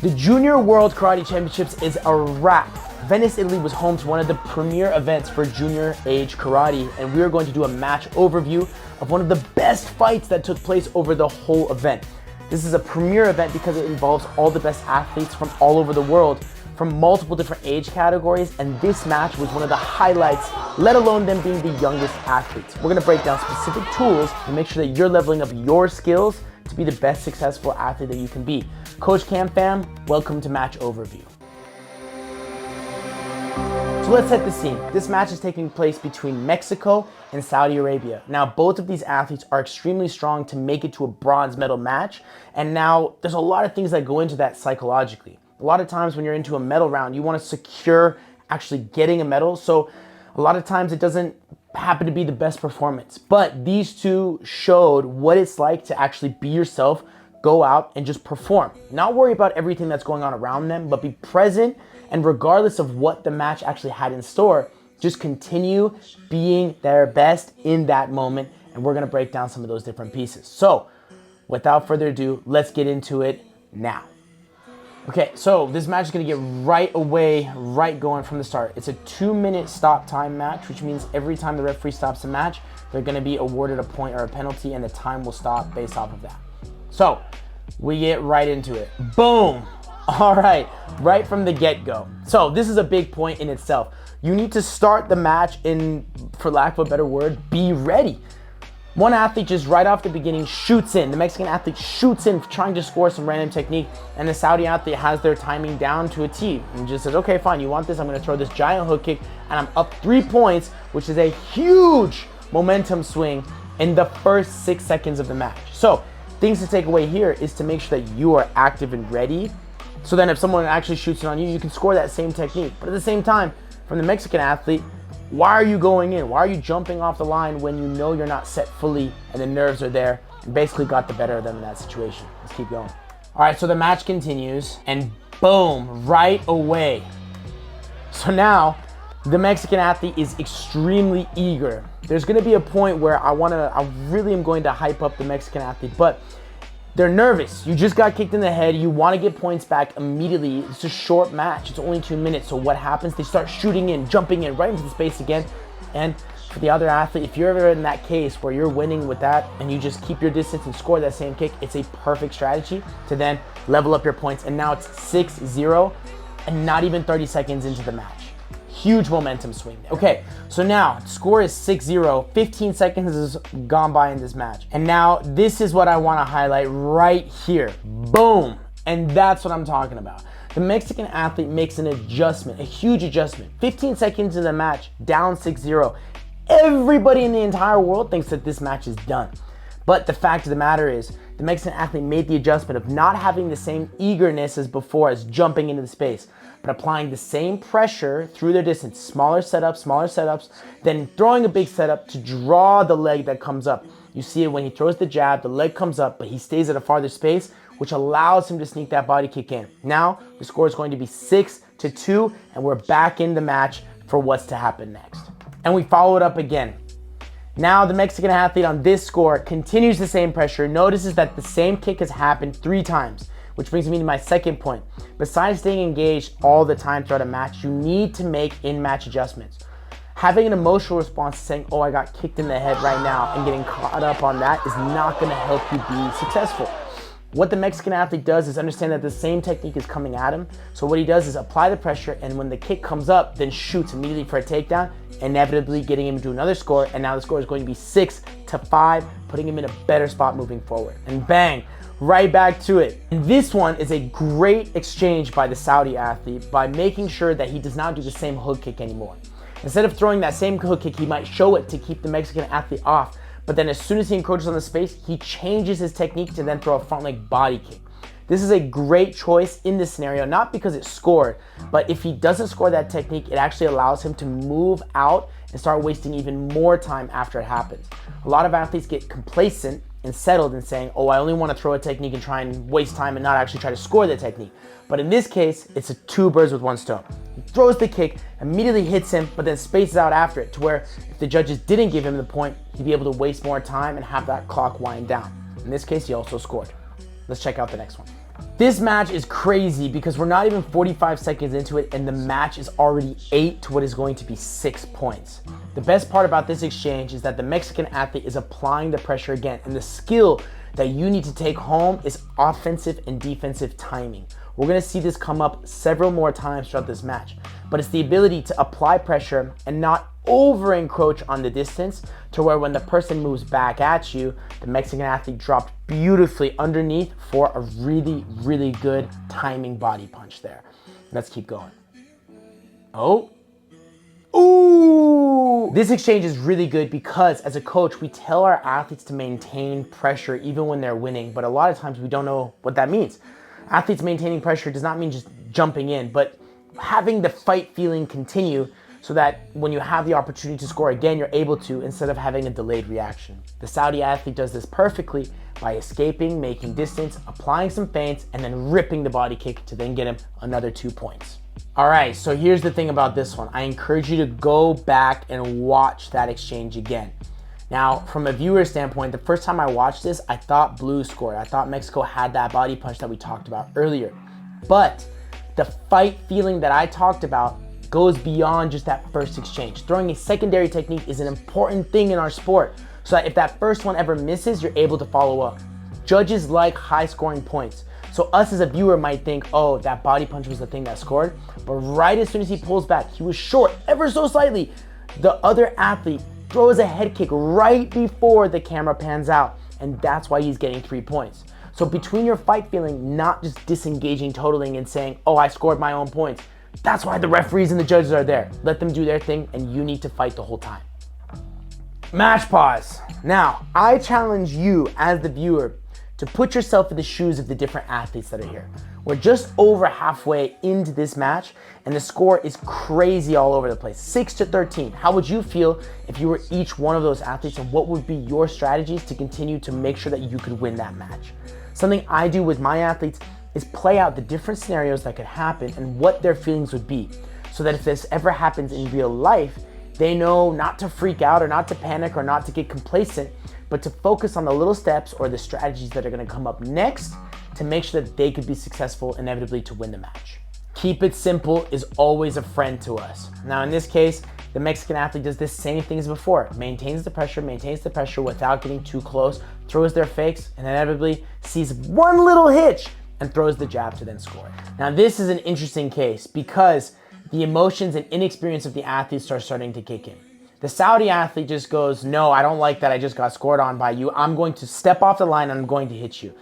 The Junior World Karate Championships is a wrap. Venice, Italy was home to one of the premier events for junior age karate, and we are going to do a match overview of one of the best fights that took place over the whole event. This is a premier event because it involves all the best athletes from all over the world, from multiple different age categories, and this match was one of the highlights, let alone them being the youngest athletes. We're gonna break down specific tools to make sure that you're leveling up your skills to be the best successful athlete that you can be. Coach Cam fam, welcome to Match Overview. So let's set the scene. This match is taking place between Mexico and Saudi Arabia. Now, both of these athletes are extremely strong to make it to a bronze medal match, and now there's a lot of things that go into that psychologically. A lot of times when you're into a medal round, you want to secure actually getting a medal, so a lot of times it doesn't happen to be the best performance. But these two showed what it's like to actually be yourself, go out and just perform. Not worry about everything that's going on around them, but be present, and regardless of what the match actually had in store, just continue being their best in that moment, and we're gonna break down some of those different pieces. So, without further ado, let's get into it now. Okay, so this match is gonna get right going from the start. It's a 2-minute stop time match, which means every time the referee stops the match, they're gonna be awarded a point or a penalty, and the time will stop based off of that. So, we get right into it. Boom! All right, right from the get-go. So this is a big point in itself. You need to start the match in, for lack of a better word, be ready. One athlete just right off the beginning shoots in. The Mexican athlete shoots in trying to score some random technique, and the Saudi athlete has their timing down to a T and just says, okay, fine, you want this? I'm gonna throw this giant hook kick, and I'm up 3 points, which is a huge momentum swing in the first 6 seconds of the match. So things to take away here is to make sure that you are active and ready, so then if someone actually shoots it on you, you can score that same technique. But at the same time, from the Mexican athlete, why are you going in? Why are you jumping off the line when you know you're not set fully and the nerves are there, and basically got the better of them in that situation? Let's keep going. All right, so the match continues, and boom, right away. So now, the Mexican athlete is extremely eager. There's gonna be a point where I really am going to hype up the Mexican athlete, but they're nervous. You just got kicked in the head. You want to get points back immediately. It's a short match. It's only 2 minutes. So what happens? They start shooting in, jumping in right into the space again. And for the other athlete, if you're ever in that case where you're winning with that and you just keep your distance and score that same kick, it's a perfect strategy to then level up your points. And now it's 6-0 and not even 30 seconds into the match. Huge momentum swing. Okay, so now score is 6-0. 15 seconds has gone by in this match. And now this is what I want to highlight right here. Boom. And that's what I'm talking about. The Mexican athlete makes an adjustment, a huge adjustment. 15 seconds in the match, down 6-0. Everybody in the entire world thinks that this match is done. But the fact of the matter is, the Mexican athlete made the adjustment of not having the same eagerness as before as jumping into the space, but applying the same pressure through their distance, smaller setups, then throwing a big setup to draw the leg that comes up. You see it when he throws the jab, the leg comes up, but he stays at a farther space, which allows him to sneak that body kick in. Now, the score is going to be 6-2, and we're back in the match for what's to happen next. And we follow it up again. Now the Mexican athlete on this score continues the same pressure, notices that the same kick has happened 3 times, which brings me to my second point. Besides staying engaged all the time throughout a match, you need to make in-match adjustments. Having an emotional response to saying, oh, I got kicked in the head right now, and getting caught up on that is not gonna help you be successful. What the Mexican athlete does is understand that the same technique is coming at him. So what he does is apply the pressure, and when the kick comes up, then shoots immediately for a takedown, inevitably getting him to another score. And now the score is going to be 6-5, putting him in a better spot moving forward. And bang, right back to it. And this one is a great exchange by the Saudi athlete by making sure that he does not do the same hook kick anymore. Instead of throwing that same hook kick, he might show it to keep the Mexican athlete off. But then as soon as he encroaches on the space, he changes his technique to then throw a front leg body kick. This is a great choice in this scenario, not because it scored, but if he doesn't score that technique, it actually allows him to move out and start wasting even more time after it happens. A lot of athletes get complacent and settled in saying, oh, I only want to throw a technique and try and waste time and not actually try to score the technique. But in this case, it's a 2 birds with 1 stone. He throws the kick, immediately hits him, but then spaces out after it to where if the judges didn't give him the point, he'd be able to waste more time and have that clock wind down. In this case, he also scored. Let's check out the next one. This match is crazy because we're not even 45 seconds into it and the match is already 8 to what is going to be 6 points. The best part about this exchange is that the Mexican athlete is applying the pressure again, and the skill that you need to take home is offensive and defensive timing. We're gonna see this come up several more times throughout this match, but it's the ability to apply pressure and not over encroach on the distance to where when the person moves back at you, the Mexican athlete dropped beautifully underneath for a really, really good timing body punch there. Let's keep going. Oh. Ooh! This exchange is really good because as a coach, we tell our athletes to maintain pressure even when they're winning, but a lot of times we don't know what that means. Athletes maintaining pressure does not mean just jumping in, but having the fight feeling continue so that when you have the opportunity to score again, you're able to instead of having a delayed reaction. The Saudi athlete does this perfectly by escaping, making distance, applying some feints, and then ripping the body kick to then get him another 2 points. All right, so here's the thing about this one. I encourage you to go back and watch that exchange again. Now, from a viewer standpoint, the first time I watched this, I thought blue scored. I thought Mexico had that body punch that we talked about earlier. But the fight feeling that I talked about goes beyond just that first exchange. Throwing a secondary technique is an important thing in our sport, so that if that first one ever misses, you're able to follow up. Judges like high scoring points. So us as a viewer might think, oh, that body punch was the thing that scored. But right as soon as he pulls back, he was short ever so slightly. The other athlete throws a head kick right before the camera pans out. And that's why he's getting 3 points. So between your fight feeling, not just disengaging, totaling and saying, oh, I scored my own points. That's why the referees and the judges are there. Let them do their thing and you need to fight the whole time. Match pause. Now, I challenge you as the viewer to put yourself in the shoes of the different athletes that are here. We're just over halfway into this match and the score is crazy all over the place, 6-13. How would you feel if you were each one of those athletes, and what would be your strategies to continue to make sure that you could win that match? Something I do with my athletes is play out the different scenarios that could happen and what their feelings would be, so that if this ever happens in real life, they know not to freak out or not to panic or not to get complacent, but to focus on the little steps or the strategies that are gonna come up next to make sure that they could be successful inevitably to win the match. Keep it simple is always a friend to us. Now in this case, the Mexican athlete does the same thing as before, maintains the pressure without getting too close, throws their fakes, and inevitably sees one little hitch and throws the jab to then score. Now this is an interesting case because the emotions and inexperience of the athletes start starting to kick in. The Saudi athlete just goes, no, I don't like that I just got scored on by you. I'm going to step off the line and I'm going to hit you.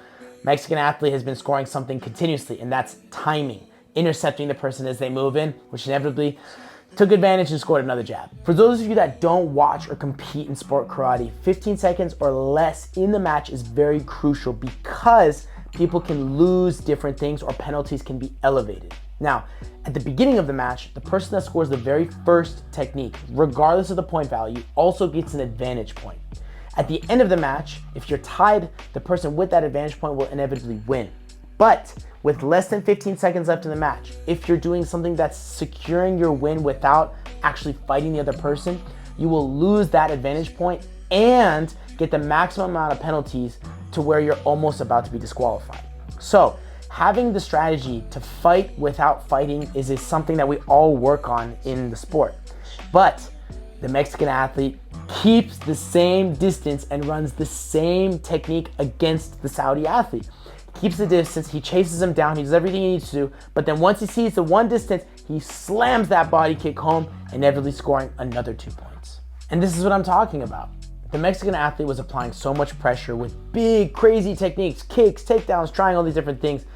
Mexican athlete has been scoring something continuously, and that's timing, intercepting the person as they move in, which inevitably took advantage and scored another jab. For those of you that don't watch or compete in sport karate, 15 seconds or less in the match is very crucial because people can lose different things or penalties can be elevated. Now, at the beginning of the match, the person that scores the very first technique, regardless of the point value, also gets an advantage point. At the end of the match, if you're tied, the person with that advantage point will inevitably win. But with less than 15 seconds left in the match, if you're doing something that's securing your win without actually fighting the other person, you will lose that advantage point and get the maximum amount of penalties to where you're almost about to be disqualified. So, having the strategy to fight without fighting is something that we all work on in the sport. But the Mexican athlete keeps the same distance and runs the same technique against the Saudi athlete. He keeps the distance, he chases him down, he does everything he needs to do, but then once he sees the one distance, he slams that body kick home, inevitably scoring another 2 points. And this is what I'm talking about. The Mexican athlete was applying so much pressure with big, crazy techniques, kicks, takedowns, trying all these different things,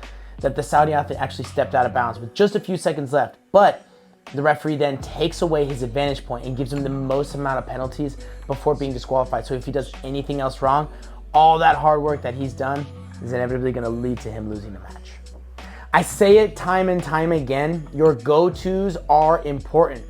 that the Saudi athlete actually stepped out of bounds with just a few seconds left. But the referee then takes away his advantage point and gives him the most amount of penalties before being disqualified. So if he does anything else wrong, all that hard work that he's done is inevitably gonna lead to him losing the match. I say it time and time again, your go-tos are important.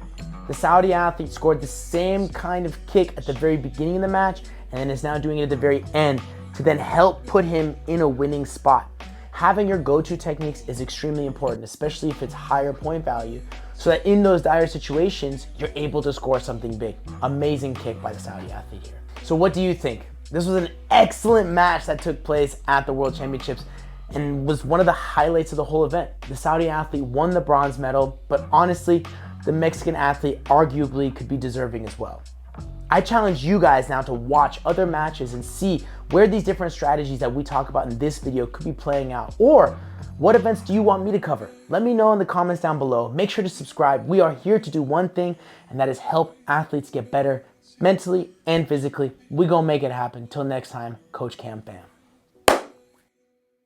The Saudi athlete scored the same kind of kick at the very beginning of the match and then is now doing it at the very end to then help put him in a winning spot. Having your go-to techniques is extremely important, especially if it's higher point value, so that in those dire situations, you're able to score something big. Amazing kick by the Saudi athlete here. So what do you think? This was an excellent match that took place at the World Championships. and was one of the highlights of the whole event. The Saudi athlete won the bronze medal, but honestly, the Mexican athlete arguably could be deserving as well. I challenge you guys now to watch other matches and see where these different strategies that we talk about in this video could be playing out, or what events do you want me to cover? Let me know in the comments down below. Make sure to subscribe. We are here to do one thing, and that is help athletes get better mentally and physically. We gonna make it happen. Till next time, Coach Cam Bam.